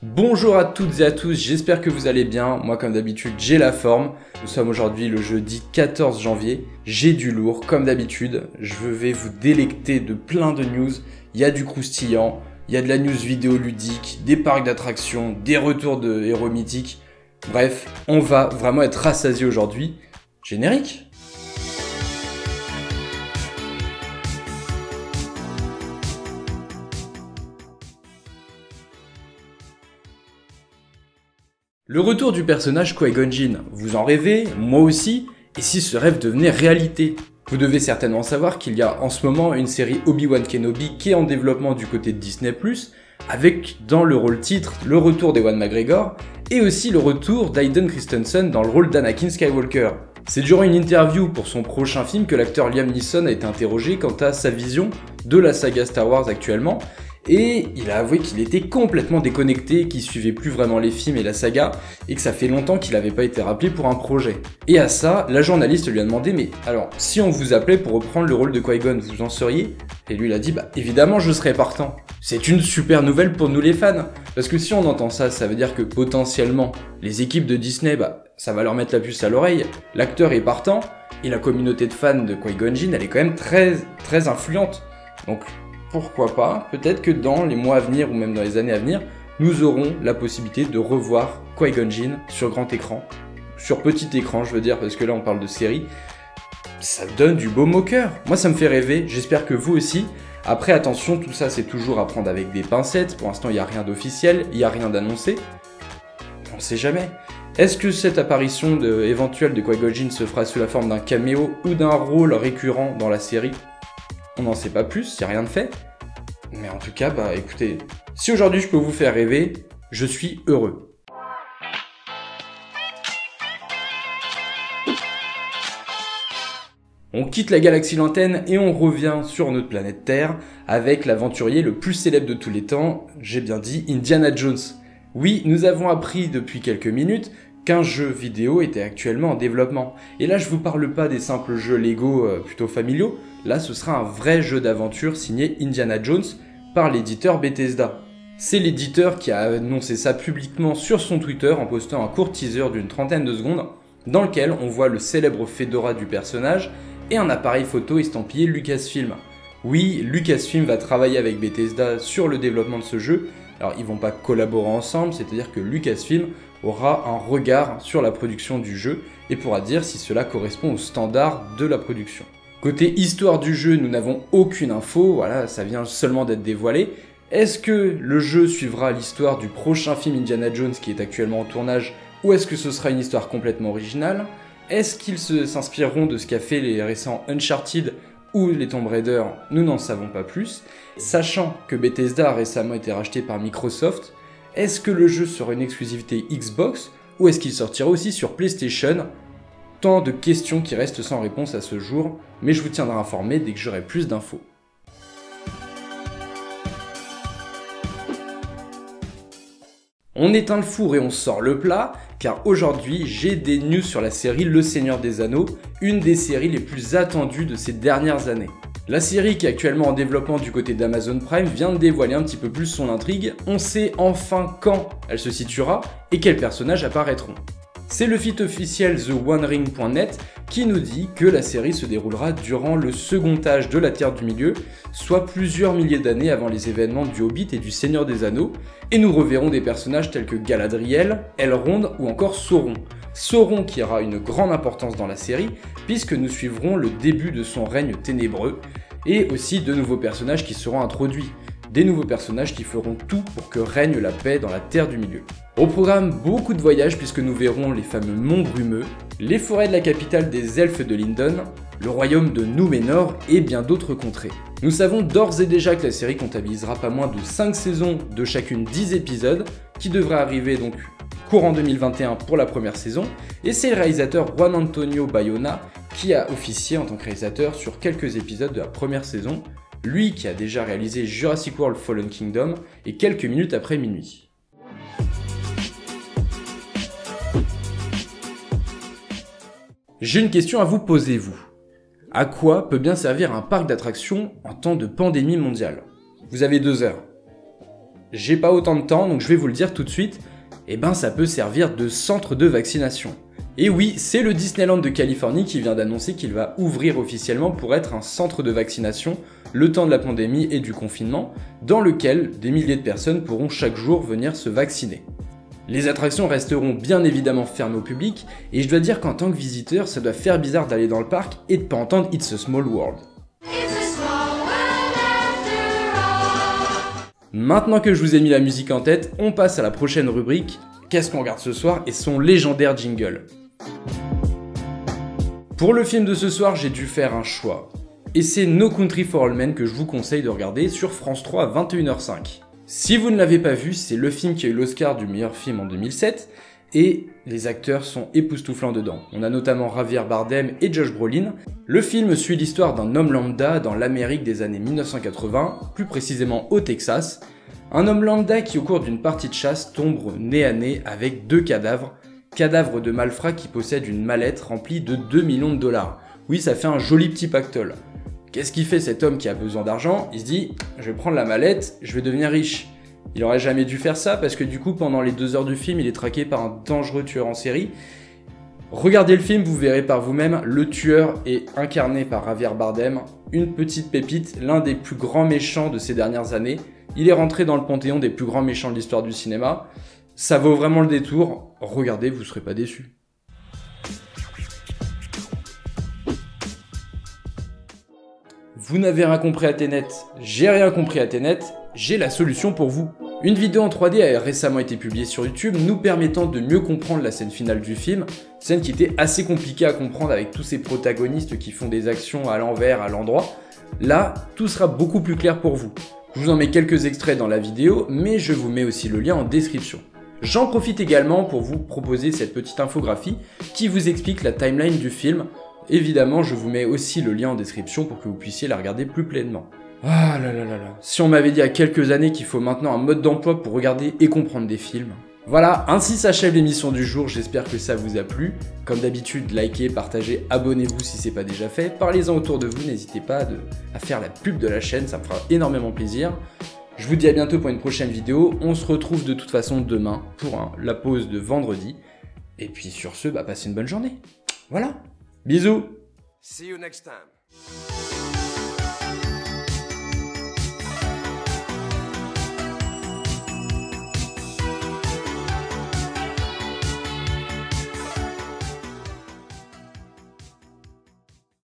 Bonjour à toutes et à tous, j'espère que vous allez bien. Moi comme d'habitude j'ai la forme. Nous sommes aujourd'hui le jeudi 14 janvier. J'ai du lourd comme d'habitude. Je vais vous délecter de plein de news. Il y a du croustillant, il y a de la news vidéoludique, des parcs d'attractions, des retours de héros mythiques. Bref, on va vraiment être rassasié aujourd'hui. Générique. Le retour du personnage Qui-Gon Jinn, vous en rêvez, moi aussi, et si ce rêve devenait réalité? Vous devez certainement savoir qu'il y a en ce moment une série Obi-Wan Kenobi qui est en développement du côté de Disney+, avec dans le rôle titre le retour d'Ewan McGregor, et aussi le retour d'Hayden Christensen dans le rôle d'Anakin Skywalker. C'est durant une interview pour son prochain film que l'acteur Liam Neeson a été interrogé quant à sa vision de la saga Star Wars actuellement, et il a avoué qu'il était complètement déconnecté, qu'il suivait plus vraiment les films et la saga, et que ça fait longtemps qu'il n'avait pas été rappelé pour un projet. Et à ça, la journaliste lui a demandé « Mais alors, si on vous appelait pour reprendre le rôle de Qui-Gon, vous en seriez ?» Et lui il a dit « Bah évidemment je serais partant !» C'est une super nouvelle pour nous les fans, parce que si on entend ça, ça veut dire que potentiellement, les équipes de Disney, ça va leur mettre la puce à l'oreille, l'acteur est partant, et la communauté de fans de Qui-Gon Jinn, elle est quand même très influente. Donc pourquoi pas, peut-être que dans les mois à venir ou même dans les années à venir, nous aurons la possibilité de revoir Qui-Gon Jinn sur grand écran. Sur petit écran, je veux dire, parce que là on parle de série. Ça donne du baume au cœur. Moi ça me fait rêver, j'espère que vous aussi. Après attention, tout ça c'est toujours à prendre avec des pincettes. Pour l'instant il n'y a rien d'officiel, il n'y a rien d'annoncé. On ne sait jamais. Est-ce que cette apparition éventuelle de Qui-Gon Jinn se fera sous la forme d'un caméo ou d'un rôle récurrent dans la série? On n'en sait pas plus, il n'y a rien de fait. Mais en tout cas, écoutez, si aujourd'hui je peux vous faire rêver, je suis heureux. On quitte la galaxie lointaine et on revient sur notre planète Terre avec l'aventurier le plus célèbre de tous les temps, j'ai bien dit Indiana Jones. Oui, nous avons appris depuis quelques minutes qu'un jeu vidéo était actuellement en développement. Et là, je vous parle pas des simples jeux Lego plutôt familiaux, là ce sera un vrai jeu d'aventure signé Indiana Jones par l'éditeur Bethesda. C'est l'éditeur qui a annoncé ça publiquement sur son Twitter en postant un court teaser d'une trentaine de secondes dans lequel on voit le célèbre fedora du personnage et un appareil photo estampillé Lucasfilm. Oui, Lucasfilm va travailler avec Bethesda sur le développement de ce jeu. Alors ils vont pas collaborer ensemble, c'est-à-dire que Lucasfilm aura un regard sur la production du jeu et pourra dire si cela correspond aux standards de la production. Côté histoire du jeu, nous n'avons aucune info, voilà, ça vient seulement d'être dévoilé. Est-ce que le jeu suivra l'histoire du prochain film Indiana Jones qui est actuellement en tournage, ou est-ce que ce sera une histoire complètement originale? Est-ce qu'ils s'inspireront de ce qu'a fait les récents Uncharted ou les Tomb Raider? Nous n'en savons pas plus. Sachant que Bethesda a récemment été racheté par Microsoft, est-ce que le jeu sera une exclusivité Xbox ou est-ce qu'il sortira aussi sur PlayStation? Tant de questions qui restent sans réponse à ce jour, mais je vous tiendrai informé dès que j'aurai plus d'infos. On éteint le four et on sort le plat, car aujourd'hui j'ai des news sur la série Le Seigneur des Anneaux, une des séries les plus attendues de ces dernières années. La série qui est actuellement en développement du côté d'Amazon Prime vient de dévoiler un petit peu plus son intrigue, on sait enfin quand elle se situera et quels personnages apparaîtront. C'est le site officiel TheOneRing.net qui nous dit que la série se déroulera durant le second âge de la Terre du Milieu, soit plusieurs milliers d'années avant les événements du Hobbit et du Seigneur des Anneaux, et nous reverrons des personnages tels que Galadriel, Elrond ou encore Sauron. Sauron qui aura une grande importance dans la série, puisque nous suivrons le début de son règne ténébreux, et aussi de nouveaux personnages qui seront introduits. Des nouveaux personnages qui feront tout pour que règne la paix dans la Terre du Milieu. Au programme, beaucoup de voyages puisque nous verrons les fameux monts brumeux, les forêts de la capitale des elfes de Lindon, le royaume de Númenor et bien d'autres contrées. Nous savons d'ores et déjà que la série comptabilisera pas moins de 5 saisons de chacune 10 épisodes, qui devraient arriver donc courant 2021 pour la première saison, et c'est le réalisateur Juan Antonio Bayona qui a officié en tant que réalisateur sur quelques épisodes de la première saison, lui qui a déjà réalisé Jurassic World Fallen Kingdom et quelques minutes après minuit. J'ai une question à vous poser, vous. À quoi peut bien servir un parc d'attractions en temps de pandémie mondiale? Vous avez 2 heures. j'ai pas autant de temps donc je vais vous le dire tout de suite, eh ben ça peut servir de centre de vaccination. Et oui, c'est le Disneyland de Californie qui vient d'annoncer qu'il va ouvrir officiellement pour être un centre de vaccination le temps de la pandémie et du confinement, dans lequel des milliers de personnes pourront chaque jour venir se vacciner. Les attractions resteront bien évidemment fermées au public, et je dois dire qu'en tant que visiteur, ça doit faire bizarre d'aller dans le parc et de pas entendre It's a Small World. Maintenant que je vous ai mis la musique en tête, on passe à la prochaine rubrique, qu'est-ce qu'on regarde ce soir et son légendaire jingle. Pour le film de ce soir, j'ai dû faire un choix. Et c'est No Country for All Men que je vous conseille de regarder sur France 3 à 21h05. Si vous ne l'avez pas vu, c'est le film qui a eu l'Oscar du meilleur film en 2007, et les acteurs sont époustouflants dedans. On a notamment Javier Bardem et Josh Brolin. Le film suit l'histoire d'un homme lambda dans l'Amérique des années 1980, plus précisément au Texas. Un homme lambda qui au cours d'une partie de chasse tombe nez à nez avec 2 cadavres de malfrats qui possèdent une mallette remplie de 2 millions de dollars. Oui, ça fait un joli petit pactole. Qu'est-ce qu'il fait cet homme qui a besoin d'argent? Il se dit, je vais prendre la mallette, je vais devenir riche. Il aurait jamais dû faire ça parce que du coup, pendant les 2 heures du film, il est traqué par un dangereux tueur en série. Regardez le film, vous verrez par vous-même, le tueur est incarné par Javier Bardem, une petite pépite, l'un des plus grands méchants de ces dernières années. Il est rentré dans le panthéon des plus grands méchants de l'histoire du cinéma. Ça vaut vraiment le détour, regardez, vous serez pas déçus. Vous n'avez rien compris à Tenet, j'ai rien compris à Tenet, j'ai la solution pour vous. Une vidéo en 3D a récemment été publiée sur YouTube nous permettant de mieux comprendre la scène finale du film, scène qui était assez compliquée à comprendre avec tous ces protagonistes qui font des actions à l'envers, à l'endroit. Là, tout sera beaucoup plus clair pour vous. Je vous en mets quelques extraits dans la vidéo, mais je vous mets aussi le lien en description. J'en profite également pour vous proposer cette petite infographie qui vous explique la timeline du film. Évidemment, je vous mets aussi le lien en description pour que vous puissiez la regarder plus pleinement. Ah là là là là. Si on m'avait dit il y a quelques années qu'il faut maintenant un mode d'emploi pour regarder et comprendre des films. Voilà, ainsi s'achève l'émission du jour, j'espère que ça vous a plu. Comme d'habitude, likez, partagez, abonnez-vous si c'est pas déjà fait. Parlez-en autour de vous, n'hésitez pas à faire la pub de la chaîne, ça me fera énormément plaisir. Je vous dis à bientôt pour une prochaine vidéo. On se retrouve de toute façon demain pour la pause de vendredi. Et puis sur ce, passez une bonne journée. Voilà. Bisous. See you next time.